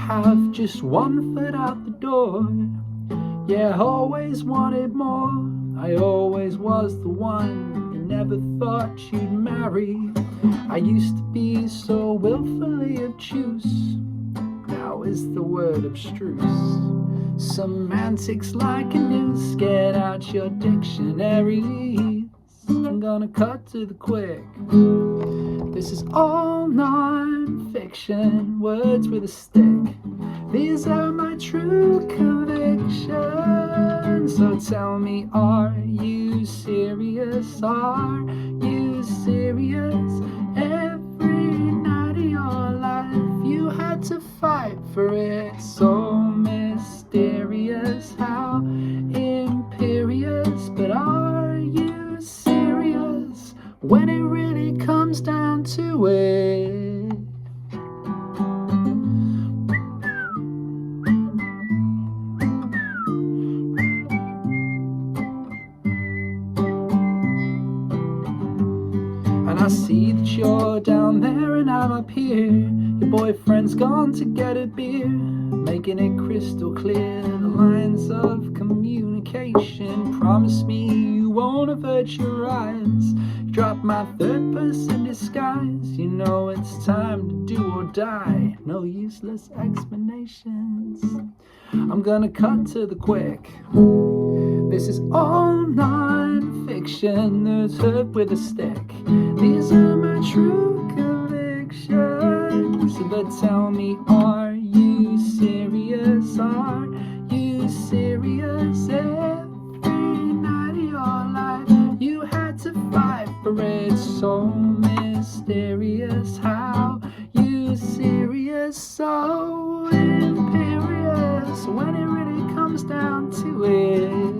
have just one foot out the door. Yeah, I always wanted more. I always was the one you never thought you'd marry. I used to be so willfully obtuse. Now is the word abstruse. Semantics like a noose. Get out your dictionaries. I'm gonna cut to the quick. This is all non-fiction, words with a stick. These are my true convictions. So tell me, are you serious? Are you serious? Every night of your life you had to fight for it. So mysterious, how imperious. But are you serious when it really comes down to it? And I see that you're down there and I'm up here. Your boyfriend's gone to get a beer, making it crystal clear the lines of communication. Promise me you won't avert your eyes. Drop my third person disguise. You know it's time to do or die. No useless explanations. I'm gonna cut to the quick. This is all non-fiction. There's hurt with a stick. These are my true convictions. But tell me, are you serious? Are you serious? Every night of your life you had to fight for it. So mysterious, how you serious? So imperious when it really comes down to it.